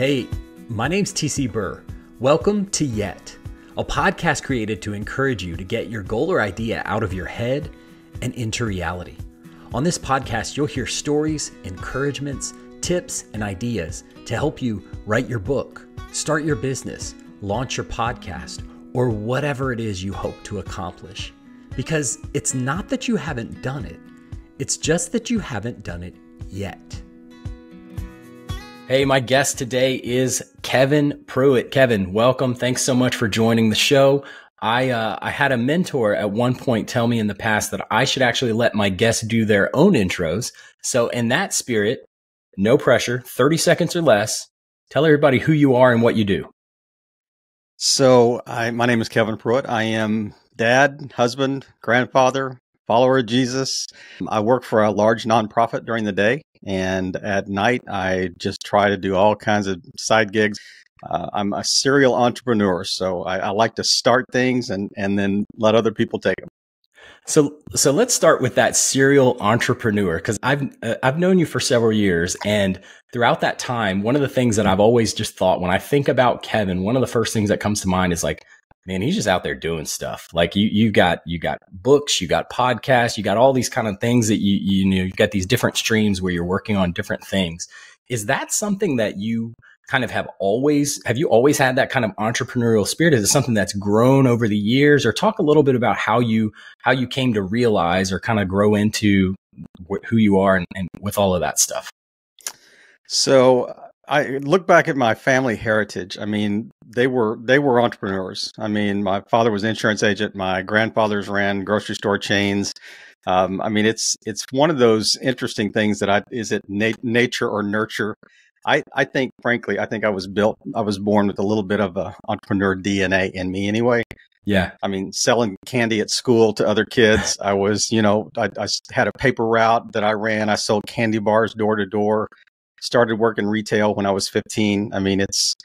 Hey, my name's TC Burr. Welcome to Yet, a podcast created to encourage you to get your goal or idea out of your head and into reality. On this podcast, you'll hear stories, encouragements, tips, and ideas to help you write your book, start your business, launch your podcast, or whatever it is you hope to accomplish. Because it's not that you haven't done it, it's just that you haven't done it yet. Hey, my guest today is Kevin Prewett. Kevin, welcome. Thanks so much for joining the show. I had a mentor at one point tell me in the past that I should actually let my guests do their own intros. So in that spirit, no pressure, 30 seconds or less, tell everybody who you are and what you do. So my name is Kevin Prewett. I am dad, husband, grandfather, follower of Jesus. I work for a large nonprofit during the day, and at night I just try to do all kinds of side gigs. I'm a serial entrepreneur, so I like to start things and then let other people take them. So let's start with that serial entrepreneur, because I've known you for several years, and throughout that time, one of the things that I've always just thought when I think about Kevin, one of the first things that comes to mind is like, man, he's just out there doing stuff. Like you got books, you got podcasts, you got all these kind of things that you know, you've got these different streams where you're working on different things. Is that something that you kind of have you always had that kind of entrepreneurial spirit? Is it something that's grown over the years? Or talk a little bit about how you came to realize or kind of grow into who you are and with all of that stuff. So I look back at my family heritage. I mean, they were entrepreneurs. I mean, my father was an insurance agent. My grandfathers ran grocery store chains. I mean, it's one of those interesting things that is it nature or nurture? I think, frankly, I was born with a little bit of a entrepreneur DNA in me anyway. Yeah. I mean, selling candy at school to other kids. I was, I had a paper route that I ran. I sold candy bars door to door. Started working retail when I was 15. I mean, it's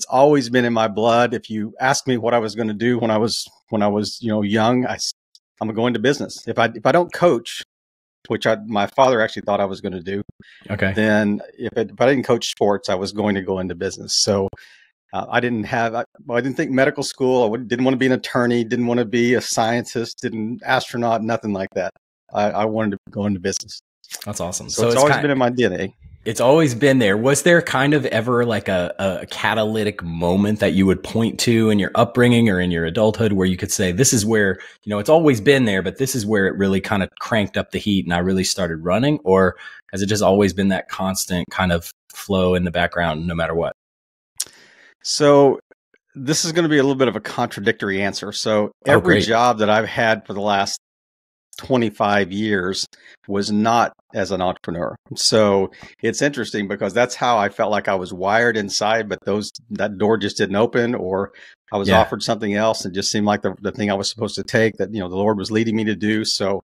always been in my blood. If you ask me what I was going to do when I was young, I'm going to go into business. If I don't coach, which my father actually thought I was going to do. Okay. Then if I didn't coach sports, I was going to go into business. So I didn't think medical school. I didn't want to be an attorney. Didn't want to be a scientist. Astronaut. Nothing like that. I wanted to go into business. That's awesome. So it's always been in my DNA. It's always been there. Was there kind of ever like a catalytic moment that you would point to in your upbringing or in your adulthood where you could say, this is where, it's always been there, but this is where it really kind of cranked up the heat and I really started running? Or has it just always been that constant kind of flow in the background no matter what? So this is going to be a little bit of a contradictory answer. So every job that I've had for the last 25 years was not as an entrepreneur. So it's interesting because that's how I felt like I was wired inside, but that door just didn't open, or I was offered something else and just seemed like the thing I was supposed to take that, the Lord was leading me to do. So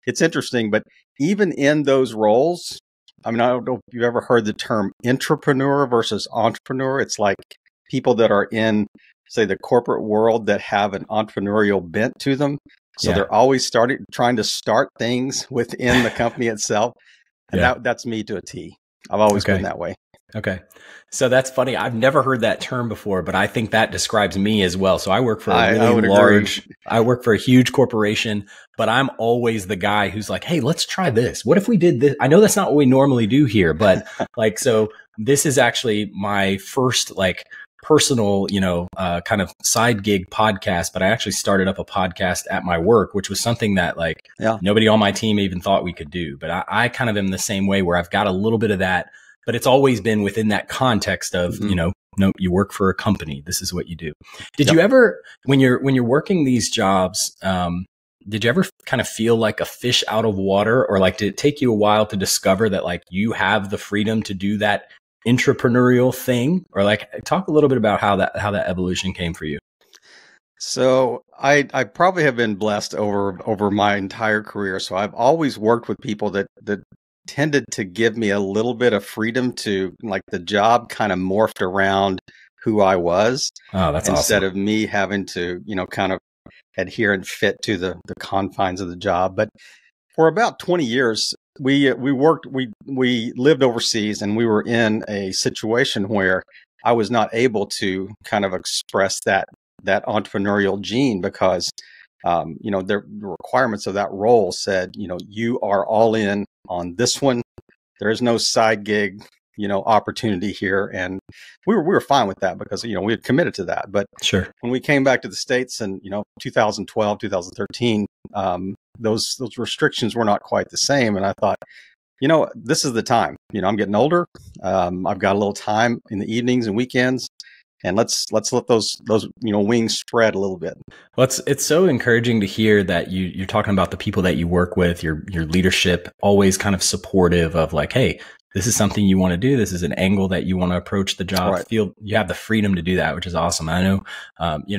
it's interesting, but even in those roles, I mean, I don't know if you've ever heard the term intrapreneur versus entrepreneur. It's like people that are in, say, the corporate world that have an entrepreneurial bent to them. So they're always trying to start things within the company itself. And that's me to a T. I've always been that way. Okay. So that's funny. I've never heard that term before, but I think that describes me as well. So I work for I work for a huge corporation, but I'm always the guy who's like, hey, let's try this. What if we did this? I know that's not what we normally do here, but so this is actually my first personal, kind of side gig podcast, but I actually started up a podcast at my work, which was something that nobody on my team even thought we could do. But I kind of am the same way where I've got a little bit of that, but it's always been within that context of, no, you work for a company. This is what you do. Did you ever, when you're working these jobs, did you ever kind of feel like a fish out of water, or did it take you a while to discover that you have the freedom to do that intrapreneurial thing? Or talk a little bit about how that evolution came for you. So I probably have been blessed over my entire career. So I've always worked with people that tended to give me a little bit of freedom to, the job kind of morphed around who I was. Oh, that's instead awesome. of me having to, kind of adhere and fit to the confines of the job. But for about 20 years, we lived overseas, and we were in a situation where I was not able to kind of express that entrepreneurial gene because, the requirements of that role said, you are all in on this one. There is no side gig, opportunity here. And we were fine with that because, we had committed to that. But sure, when we came back to the States in, 2012, 2013, those restrictions were not quite the same. And I thought, this is the time. I'm getting older. I've got a little time in the evenings and weekends, and let's let those wings spread a little bit. Well, it's so encouraging to hear that you're talking about the people that you work with, your leadership, always kind of supportive of like, hey, this is something you want to do. This is an angle that you want to approach the job. Right. Feel you have the freedom to do that, which is awesome. I know,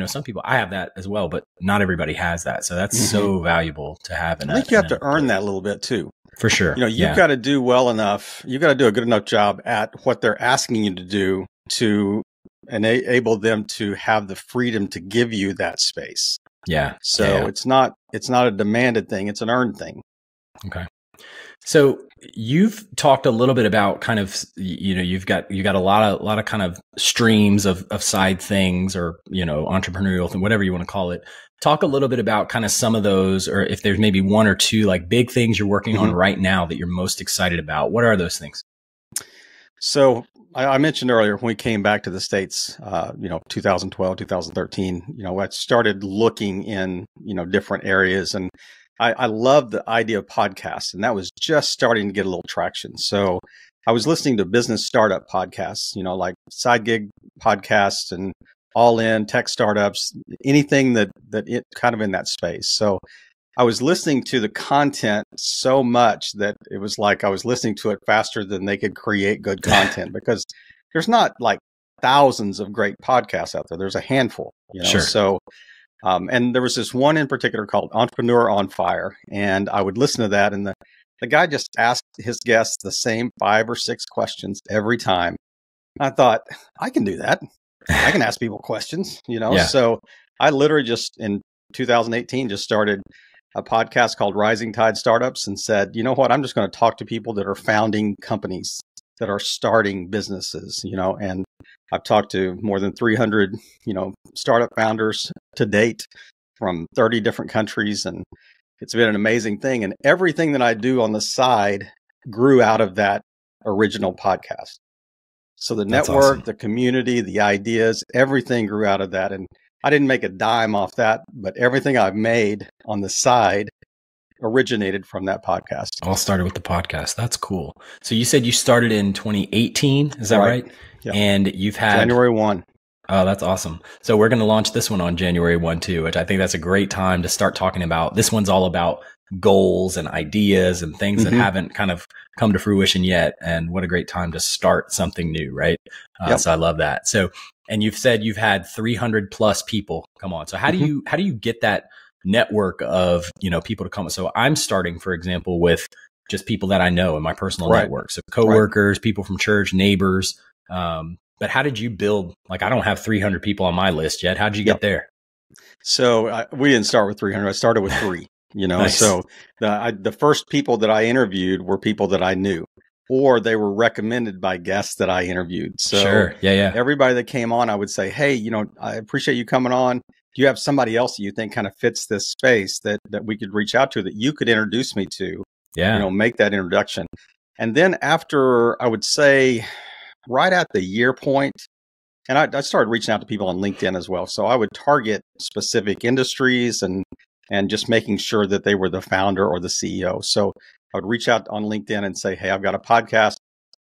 some people, I have that as well, but not everybody has that. So that's so valuable to have. I think you have to earn that a little bit too. For sure. You've got to do well enough. You've got to do a good enough job at what they're asking you to do to enable them to have the freedom to give you that space. Yeah. So it's not a demanded thing. It's an earned thing. Okay. So you've talked a little bit about kind of, you've got a lot of kind of streams of side things or, entrepreneurial thing, whatever you want to call it. Talk a little bit about kind of some of those, or if there's maybe one or two like big things you're working on right now that you're most excited about. What are those things? So I mentioned earlier when we came back to the States, 2012, 2013, I started looking in, different areas, and I love the idea of podcasts, and that was just starting to get a little traction. So I was listening to business startup podcasts, like side gig podcasts and all in tech startups, anything that it kind of in that space. So I was listening to the content so much that it was like I was listening to it faster than they could create good content because there's not like thousands of great podcasts out there. There's a handful, Sure. So, and there was this one in particular called Entrepreneur on Fire. And I would listen to that. And the guy just asked his guests the same 5 or 6 questions every time. I thought, I can do that. I can ask people questions, Yeah. So I literally just in 2018 just started a podcast called Rising Tide Startups and said, you know what, I'm just going to talk to people that are founding companies, that are starting businesses, and I've talked to more than 300, startup founders to date from 30 different countries. And it's been an amazing thing. And everything that I do on the side grew out of that original podcast. So the network, awesome. The community, the ideas, everything grew out of that. And I didn't make a dime off that, but everything I've made on the side originated from that podcast. All started with the podcast. That's cool. So you said you started in 2018. Is that right? Yeah. And you've had January 1. Oh, that's awesome. So we're going to launch this one on January 1 too, which I think that's a great time to start talking about. This one's all about goals and ideas and things that haven't kind of come to fruition yet. And what a great time to start something new, right? So I love that. So, and you've said you've had 300 plus people come on. So how do you get that network of, people to come? So I'm starting, for example, with just people that I know in my personal network. So coworkers, people from church, neighbors. But how did you build, like, I don't have 300 people on my list yet. How did you get there? So we didn't start with 300. I started with 3, Nice. So the first people that I interviewed were people that I knew, or they were recommended by guests that I interviewed. So sure. Yeah. Everybody that came on, I would say, hey, I appreciate you coming on. Do you have somebody else that you think kind of fits this space that we could reach out to, that you could introduce me to? Yeah. Make that introduction. And then after, I would say, right at the year point, and I started reaching out to people on LinkedIn as well. So I would target specific industries and just making sure that they were the founder or the CEO. So I would reach out on LinkedIn and say, hey, I've got a podcast.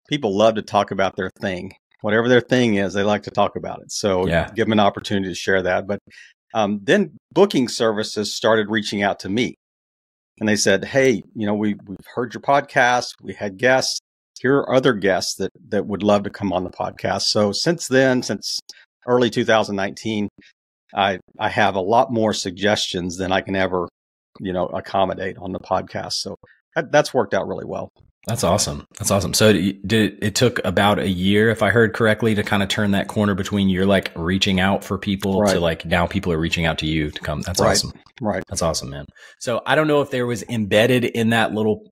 People love to talk about their thing. Whatever their thing is, they like to talk about it. So give them an opportunity to share that. But then booking services started reaching out to me. And they said, hey, we've heard your podcast. We had guests. Here are other guests that would love to come on the podcast. So since then, since early 2019, I have a lot more suggestions than I can ever, accommodate on the podcast. So that's worked out really well. That's awesome. That's awesome. So it took about a year, if I heard correctly, to kind of turn that corner between you're like reaching out for people to like now people are reaching out to you to come. That's awesome. Right. That's awesome, man. So I don't know if there was embedded in that little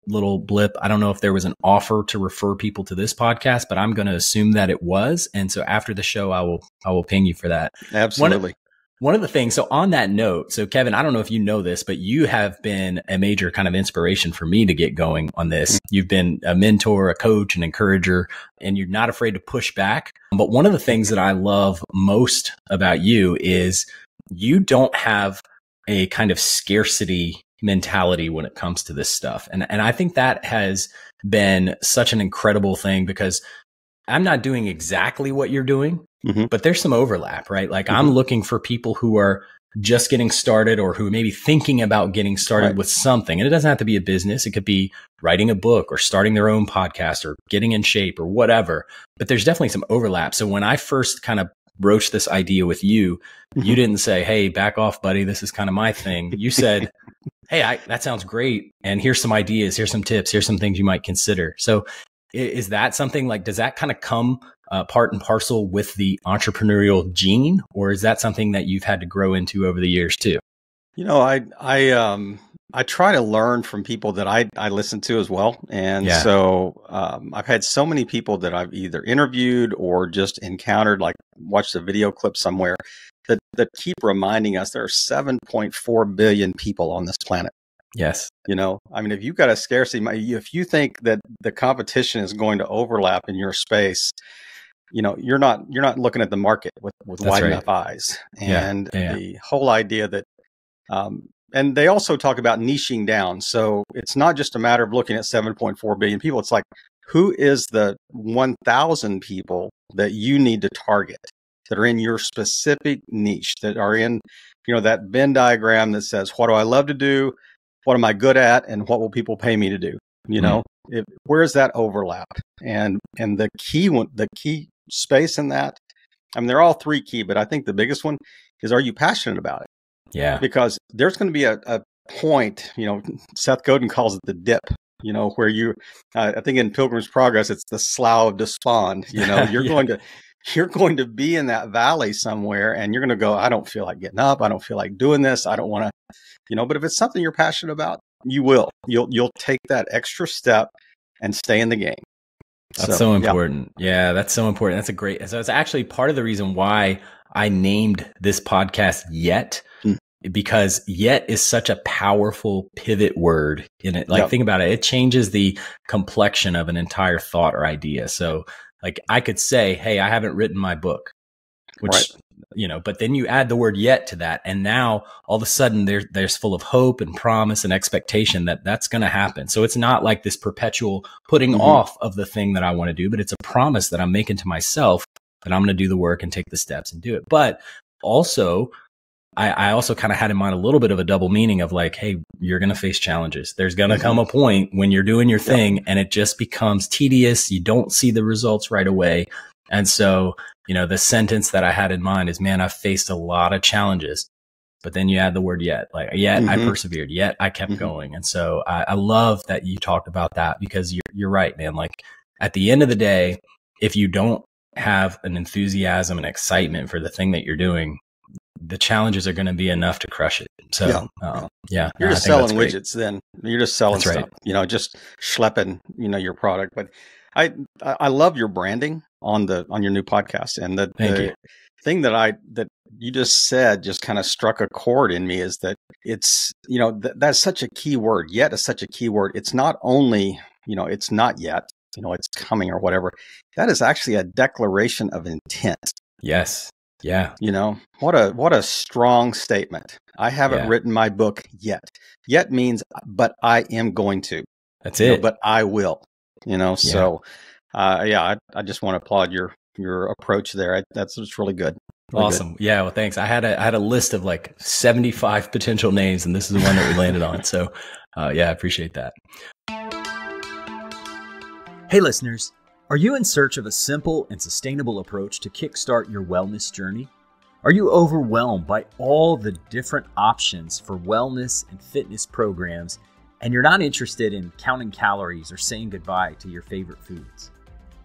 blip. I don't know if there was an offer to refer people to this podcast, but I'm going to assume that it was. And so after the show, I will ping you for that. Absolutely. One of the things, so on that note, so Kevin, I don't know if you know this, but you have been a major kind of inspiration for me to get going on this. You've been a mentor, a coach, an encourager, and you're not afraid to push back. But one of the things that I love most about you is you don't have a kind of scarcity mentality when it comes to this stuff. And I think that has been such an incredible thing because I'm not doing exactly what you're doing, but there's some overlap, right? Like I'm looking for people who are just getting started or who may be thinking about getting started with something. And it doesn't have to be a business. It could be writing a book or starting their own podcast or getting in shape or whatever. But there's definitely some overlap. So when I first kind of broached this idea with you, you didn't say, hey, back off, buddy. This is kind of my thing. You said, hey, that sounds great. And here's some ideas. Here's some tips. Here's some things you might consider. So is that something like, does that kind of come part and parcel with the entrepreneurial gene, or is that something that you've had to grow into over the years too? You know, I try to learn from people that I listen to as well. And so I've had so many people that I've either interviewed or just encountered, like watched a video clip somewhere that keep reminding us there are 7.4 billion people on this planet. Yes. You know, I mean, if you've got a scarcity, if you think that the competition is going to overlap in your space, you know, you're not looking at the market with wide enough eyes. And the whole idea that, and they also talk about niching down. So it's not just a matter of looking at 7.4 billion people. It's like, who is the 1,000 people that you need to target that are in your specific niche, that are in, you know, that Venn diagram that says, what do I love to do? What am I good at? And what will people pay me to do? You know, where's that overlap? And the key space in that, I mean, they're all three key, but I think the biggest one is, are you passionate about it? Yeah. Because there's going to be a point, you know, Seth Godin calls it the dip, you know, where I think in Pilgrim's Progress, it's the slough of despond. You know, you're going to be in that valley somewhere and you're going to go, I don't feel like getting up. I don't feel like doing this. I don't want to, you know, but if it's something you're passionate about, you'll take that extra step and stay in the game. That's so important. Yeah, that's so important. That's so it's actually part of the reason why I named this podcast Yet, because yet is such a powerful pivot word in it. Like think about it. It changes the complexion of an entire thought or idea. So like I could say, hey, I haven't written my book, which, you know, but then you add the word yet to that. And now all of a sudden there's full of hope and promise and expectation that that's going to happen. So it's not like this perpetual putting off of the thing that I want to do, but it's a promise that I'm making to myself that I'm going to do the work and take the steps and do it. But also, I also kind of had in mind a little bit of a double meaning of like, hey, you're going to face challenges. There's going to come a point when you're doing your thing and it just becomes tedious. You don't see the results right away. And so, you know, the sentence that I had in mind is, man, I've faced a lot of challenges, but then you add the word yet, like yet I persevered, yet I kept going. And so I love that you talked about that, because you're right, man. Like at the end of the day, if you don't have an enthusiasm and excitement for the thing that you're doing, the challenges are going to be enough to crush it. So, you're just selling widgets. Then you're just selling stuff, you know, just schlepping, you know, your product. But I love your branding on your new podcast. And the thing that you just said just kind of struck a chord in me is that it's, you know, that's such a key word. Yet is such a key word. It's not only, you know, it's not yet, you know, it's coming or whatever. That is actually a declaration of intent. Yes. Yeah. You know, what a strong statement. I haven't written my book yet. Yet means, but I am going to. That's it. Know, but I will, you know, so I just want to applaud your approach there. That's really good. Really awesome. Good. Yeah. Well, thanks. I had a list of like 75 potential names, and this is the one that we landed on. So I appreciate that. Hey, listeners. Are you in search of a simple and sustainable approach to kickstart your wellness journey? Are you overwhelmed by all the different options for wellness and fitness programs and you're not interested in counting calories or saying goodbye to your favorite foods.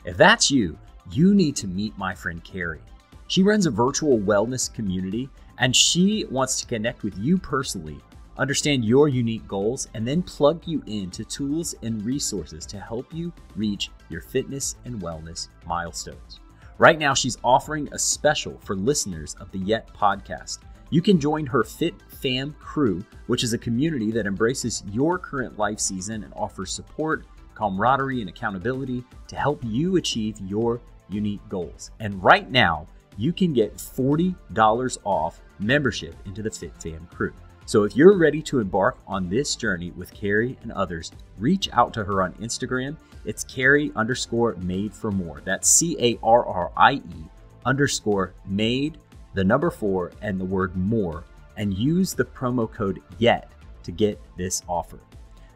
If that's you, you need to meet my friend Carrie. She runs a virtual wellness community, and she wants to connect with you personally, understand your unique goals, and then plug you into tools and resources to help you reach your fitness and wellness milestones. Right now, she's offering a special for listeners of the Yet podcast. You can join her Fit Fam crew, which is a community that embraces your current life season and offers support, camaraderie, and accountability to help you achieve your unique goals. And right now, you can get $40 off membership into the Fit Fam crew. So if you're ready to embark on this journey with Carrie and others, reach out to her on Instagram. It's Carrie_made4more. That's CARRIE_made, the number 4 and the word more, and use the promo code YET to get this offer.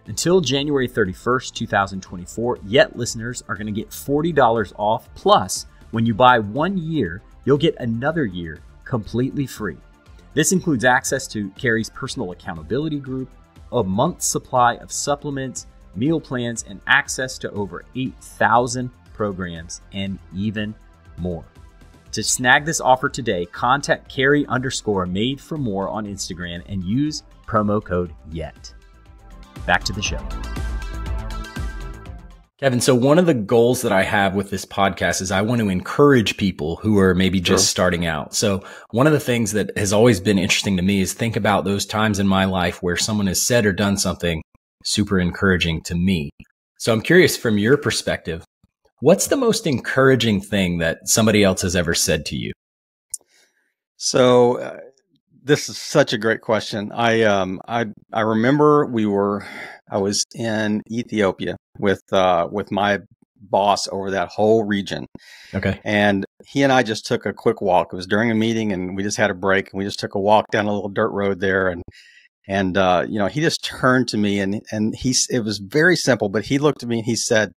Until January 31st, 2024, Yet listeners are going to get $40 off. Plus, when you buy 1 year, you'll get another year completely free. This includes access to Carrie's personal accountability group, a month's supply of supplements, meal plans, and access to over 8,000 programs, and even more. To snag this offer today, contact Carrie_made4more on Instagram and use promo code YET. Back to the show. Kevin, so one of the goals that I have with this podcast is I want to encourage people who are maybe just starting out. So one of the things that has always been interesting to me is think about those times in my life where someone has said or done something super encouraging to me. So I'm curious, from your perspective, what's the most encouraging thing that somebody else has ever said to you? So this is such a great question. I remember I was in Ethiopia with my boss over that whole region. Okay. And he and I just took a quick walk. It was during a meeting, and we just had a break, and we just took a walk down a little dirt road there. And he just turned to me, and it was very simple, but he looked at me and he said,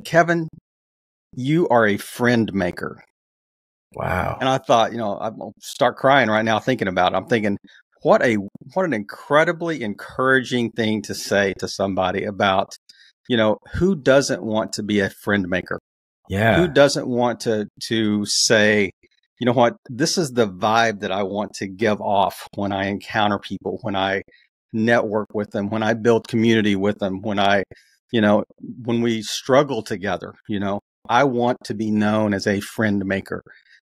"Kevin, you are a friend maker." Wow. And I thought, I'll start crying right now thinking about it. I'm thinking, what an incredibly encouraging thing to say to somebody about, who doesn't want to be a friend maker? Yeah. Who doesn't want to say, you know what, this is the vibe that I want to give off when I encounter people, when I network with them, when I build community with them, when when we struggle together, I want to be known as a friend maker.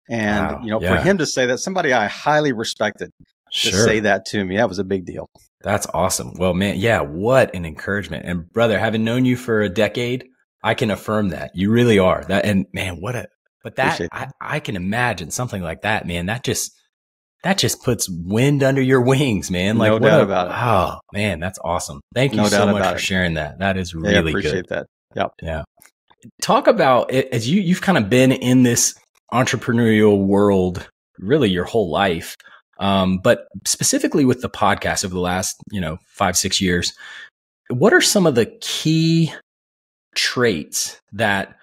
And, for him to say that, somebody I highly respected to say that to me, that was a big deal. That's awesome. Well, man, yeah, what an encouragement. And brother, having known you for a decade, I can affirm that. You really are. That, and man, I can imagine something like that, man. That just puts wind under your wings, man. Like, no doubt about it. Oh, man, that's awesome. Thank you so much for sharing that. That is really good. I appreciate that. Yep. Yeah. Talk about it, as you've kind of been in this entrepreneurial world really your whole life. But specifically with the podcast over the last, 5-6 years, what are some of the key traits that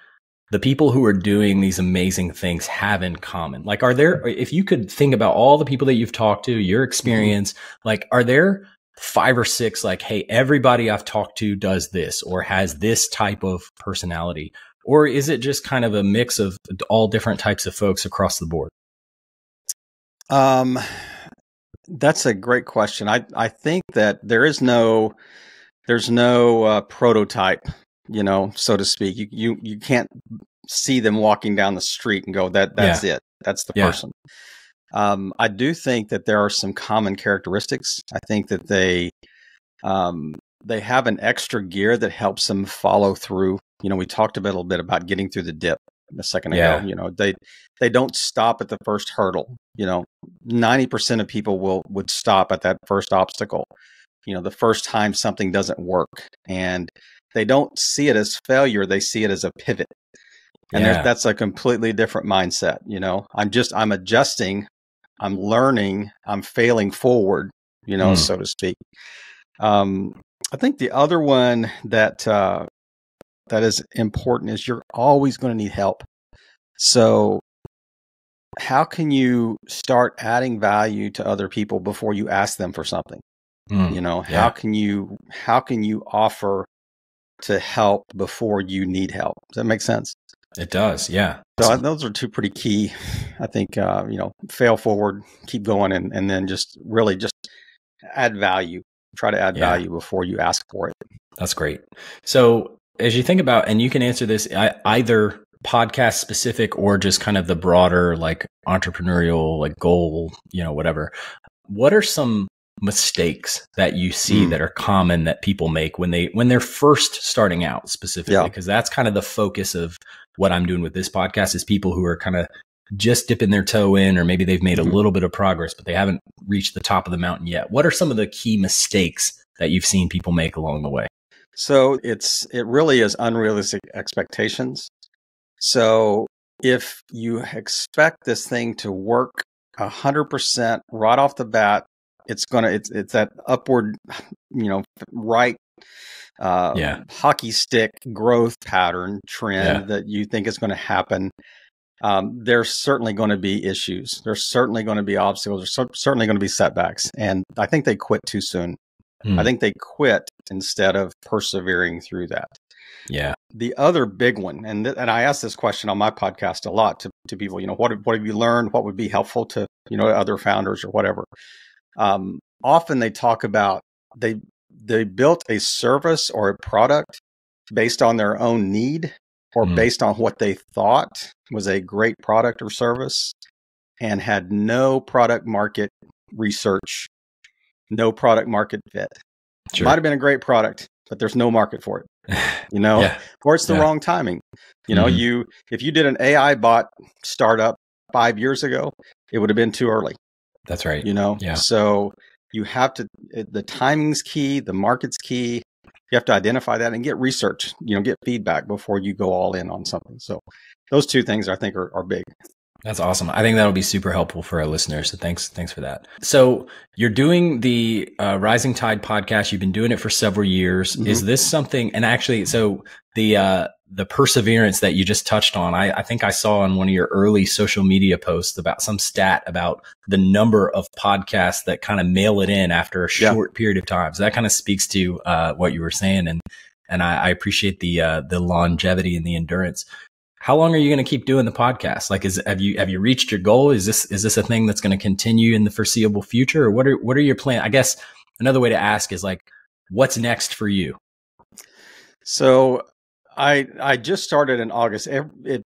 the people who are doing these amazing things have in common? Like, if you could think about all the people that you've talked to, your experience, like, are there 5 or 6, like, hey, everybody I've talked to does this or has this type of personality? Or is it just kind of a mix of all different types of folks across the board? That's a great question. I think that there's no prototype, so to speak. You can't see them walking down the street and go, that's it. That's the person. I do think that there are some common characteristics. I think that they have an extra gear that helps them follow through. We talked a little bit about getting through the dip a second ago. They don't stop at the first hurdle. 90% of people would stop at that first obstacle. The first time something doesn't work, and they don't see it as failure. They see it as a pivot. And that's a completely different mindset. I'm adjusting, I'm learning, I'm failing forward, so to speak. I think the other one that is important is you're always going to need help. So how can you start adding value to other people before you ask them for something? You know, how can you offer to help before you need help? Does that make sense? It does. Yeah. So those are two pretty key, I think, you know, fail forward, keep going, and then just really just add value. Try to add value before you ask for it. That's great. So as you think about, and you can answer this either podcast specific or just kind of the broader like entrepreneurial like goal, you know, whatever. What are some mistakes that you see that are common that people make when they're first starting out specifically? Because that's kind of the focus of what I'm doing with this podcast is people who are kind of just dipping their toe in, or maybe they've made a little bit of progress, but they haven't reached the top of the mountain yet. What are some of the key mistakes that you've seen people make along the way? So it really is unrealistic expectations. So if you expect this thing to work 100% right off the bat, it's that upward, you know, right hockey stick growth pattern trend that you think is going to happen. There's certainly going to be issues. There's certainly going to be obstacles. There's certainly going to be setbacks. And I think they quit too soon. I think they quit instead of persevering through that. Yeah. The other big one, and I ask this question on my podcast a lot to people, you know, what have you learned? What would be helpful to, you know, other founders or whatever? Often they talk about they built a service or a product based on their own need or based on what they thought was a great product or service and had no product market research, no product market fit. Sure. Might have been a great product, but there's no market for it, you know, or it's the wrong timing. You know, if you did an AI bot startup 5 years ago, it would have been too early. That's right. You know, so you have to, the timing's key, the market's key. You have to identify that and get research, you know, get feedback before you go all in on something. So those two things I think are big. That's awesome. I think that'll be super helpful for our listeners. So thanks for that. So you're doing the Rising Tide podcast. You've been doing it for several years. Is this something, and actually, so the perseverance that you just touched on, I think I saw on one of your early social media posts about some stat about the number of podcasts that kind of mail it in after a short period of time. So that kind of speaks to what you were saying. And I appreciate the longevity and the endurance. How long are you going to keep doing the podcast? Like, have you reached your goal? Is this a thing that's going to continue in the foreseeable future, or what are your plans? I guess another way to ask is like, what's next for you? So I just started in August.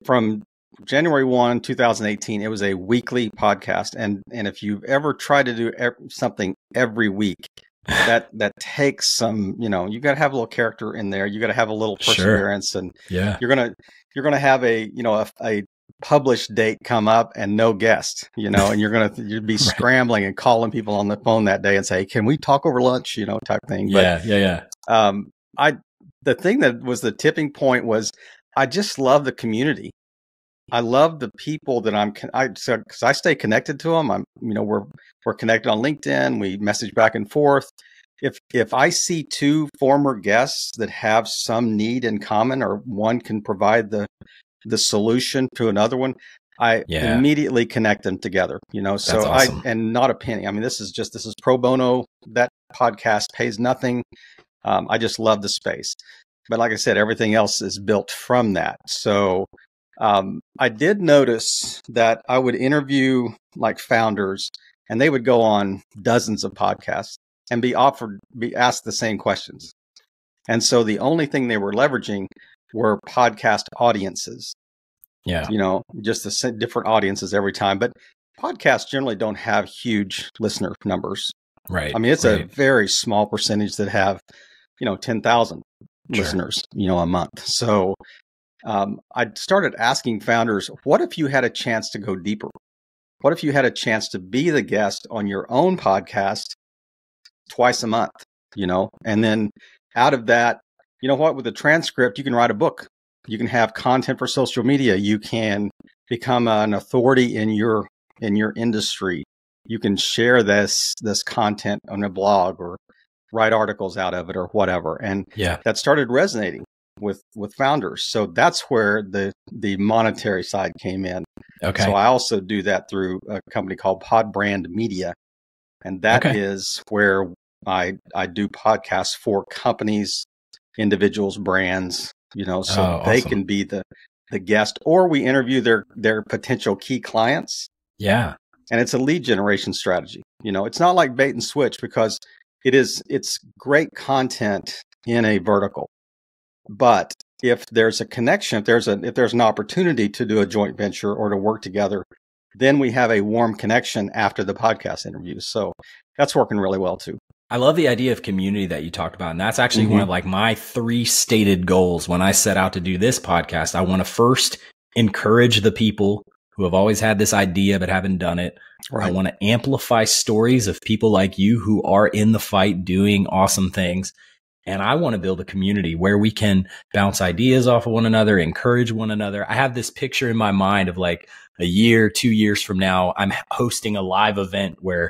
From January 1, 2018, it was a weekly podcast, and if you've ever tried to do something every week, that takes some, you know, you got to have a little character in there. You got to have a little perseverance, and you're gonna have a published date come up and no guest, you know, and you'd be scrambling and calling people on the phone that day and say, "Can we talk over lunch?" You know, type thing. But, the thing that was the tipping point was I just love the community. I love the people that because I stay connected to them. We're connected on LinkedIn. We message back and forth. If I see two former guests that have some need in common, or one can provide the solution to another one, I immediately connect them together. You know, so that's awesome. And not a penny. I mean, this is pro bono. That podcast pays nothing. I just love the space. But like I said, everything else is built from that. So I did notice that I would interview like founders, and they would go on dozens of podcasts and be asked the same questions. And so the only thing they were leveraging were podcast audiences. Yeah. You know, just the different audiences every time. But podcasts generally don't have huge listener numbers. Right. I mean, it's a very small percentage that have, 10,000 listeners, a month. So I started asking founders, what if you had a chance to go deeper? What if you had a chance to be the guest on your own podcast twice a month, and then out of that, with a transcript, you can write a book. You can have content for social media. You can become an authority in your industry. You can share this content on a blog or write articles out of it or whatever. And that started resonating with founders. So that's where the monetary side came in. Okay. So I also do that through a company called Podbrand Media. And that is where I do podcasts for companies, individuals, brands, so they awesome. can be the guest, or we interview their potential key clients. Yeah. And it's a lead generation strategy. It's not like bait and switch, because it's great content in a vertical. But if there's a connection, if there's an opportunity to do a joint venture or to work together, then we have a warm connection after the podcast interviews. So that's working really well too. I love the idea of community that you talked about. And that's actually one of like my 3 stated goals when I set out to do this podcast. I want to first encourage the people who have always had this idea but haven't done it. Right. I want to amplify stories of people like you who are in the fight doing awesome things. And I want to build a community where we can bounce ideas off of one another, encourage one another. I have this picture in my mind of like a year, 2 years from now, I'm hosting a live event where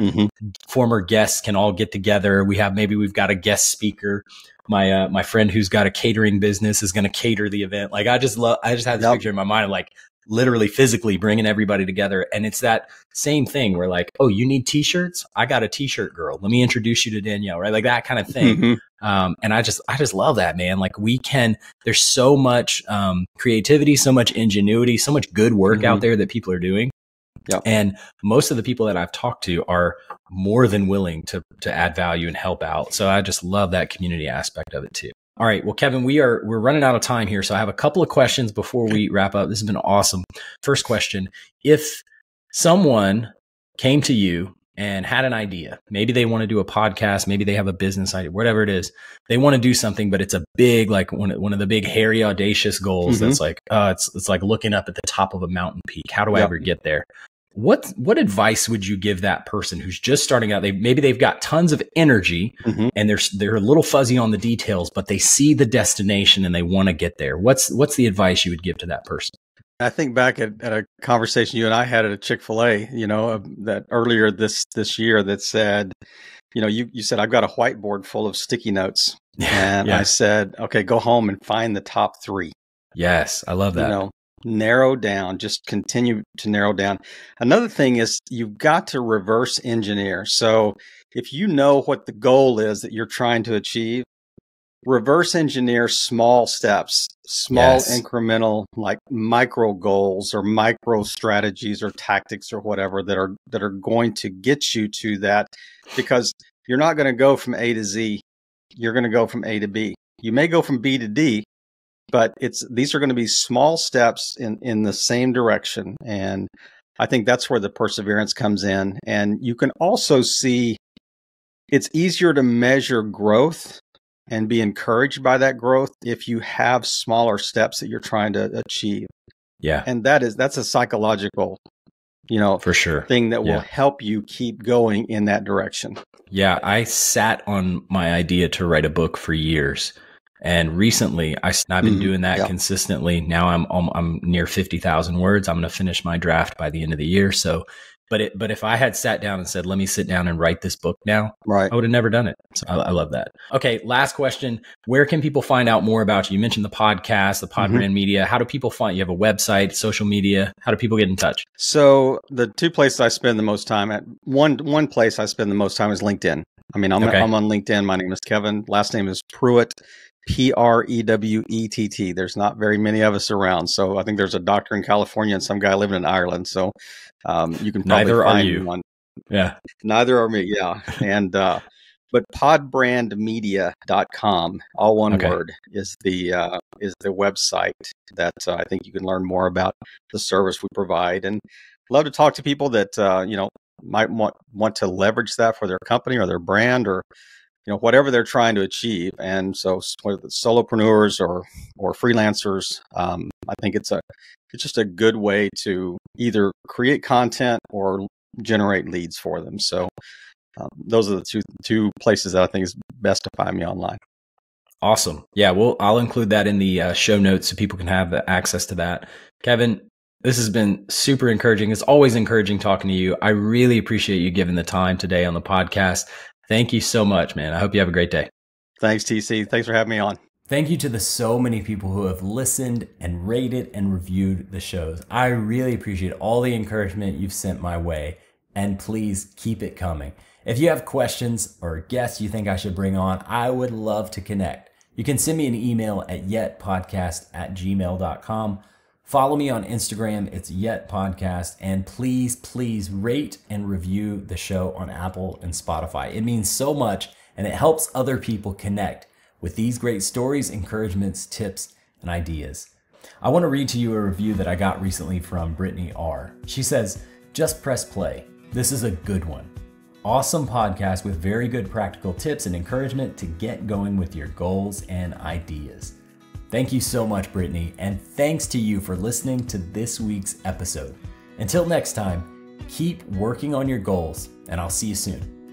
former guests can all get together. We've got a guest speaker. My friend who's got a catering business is going to cater the event. Like I just have this picture in my mind of like literally physically bringing everybody together. And it's that same thing where like, oh, you need t-shirts? I got a t-shirt girl. Let me introduce you to Danielle, right? Like that kind of thing. And I just love that, man. Like there's so much creativity, so much ingenuity, so much good work out there that people are doing. Yep. And most of the people that I've talked to are more than willing to add value and help out. So I just love that community aspect of it too. All right. Well, Kevin, we're running out of time here. So I have a couple of questions before we wrap up. This has been awesome. First question. If someone came to you and had an idea, maybe they want to do a podcast, maybe they have a business idea, whatever it is, they want to do something, but it's a big, like one of the big, hairy, audacious goals. That's like, it's like looking up at the top of a mountain peak. How do I ever get there? What advice would you give that person who's just starting out? Maybe they've got tons of energy and they're a little fuzzy on the details, but they see the destination and they want to get there. What's the advice you would give to that person? I think back at a conversation you and I had at a Chick-fil-A, that earlier this year that said, you said, I've got a whiteboard full of sticky notes. And I said, okay, go home and find the top 3. Yes. I love that. Narrow down, just continue to narrow down. Another thing is you've got to reverse engineer. So if you know what the goal is that you're trying to achieve, reverse engineer small steps, small incremental, like micro goals or micro strategies or tactics or whatever that are going to get you to that, because you're not going to go from A to Z. You're going to go from A to B. You may go from B to D, but these are going to be small steps in the same direction. And I think that's where the perseverance comes in. And you can also see it's easier to measure growth and be encouraged by that growth if you have smaller steps that you're trying to achieve. Yeah. And that's a psychological, for sure, thing that will help you keep going in that direction. Yeah. I sat on my idea to write a book for years. And recently, I've been doing that consistently. Now I'm near 50,000 words. I'm going to finish my draft by the end of the year. So, but if I had sat down and said, let me sit down and write this book now, I would have never done it. So I love that. Okay. Last question. Where can people find out more about you? You mentioned the podcast, the Podbrand Media. How do people find you? Have a website, social media? How do people get in touch? So the 2 places I spend the most time at, one place I spend the most time is LinkedIn. I mean, I'm on LinkedIn. My name is Kevin. Last name is Prewett. Prewett. There's not very many of us around. So I think there's a doctor in California and some guy living in Ireland. So you can probably find one. Yeah. Neither are me. Yeah. And but podbrandmedia.com, all one word, is the website that I think you can learn more about the service we provide. And love to talk to people that might want to leverage that for their company or their brand or whatever they're trying to achieve. And so whether it's solopreneurs or freelancers, I think it's just a good way to either create content or generate leads for them. So those are the two places that I think is best to find me online. Awesome. Yeah. Well, I'll include that in the show notes so people can have access to that. Kevin, this has been super encouraging. It's always encouraging talking to you. I really appreciate you giving the time today on the podcast. Thank you so much, man. I hope you have a great day. Thanks, TC. Thanks for having me on. Thank you to the so many people who have listened and rated and reviewed the shows. I really appreciate all the encouragement you've sent my way, and please keep it coming. If you have questions or guests you think I should bring on, I would love to connect. You can send me an email at yetpodcast@gmail.com. Follow me on Instagram, it's yetpodcast, and please rate and review the show on Apple and Spotify. It means so much, and it helps other people connect with these great stories, encouragements, tips, and ideas. I want to read to you a review that I got recently from Brittany R. She says, "Just press play. This is a good one. Awesome podcast with very good practical tips and encouragement to get going with your goals and ideas." Thank you so much, Brittany, and thanks to you for listening to this week's episode. Until next time, keep working on your goals, and I'll see you soon.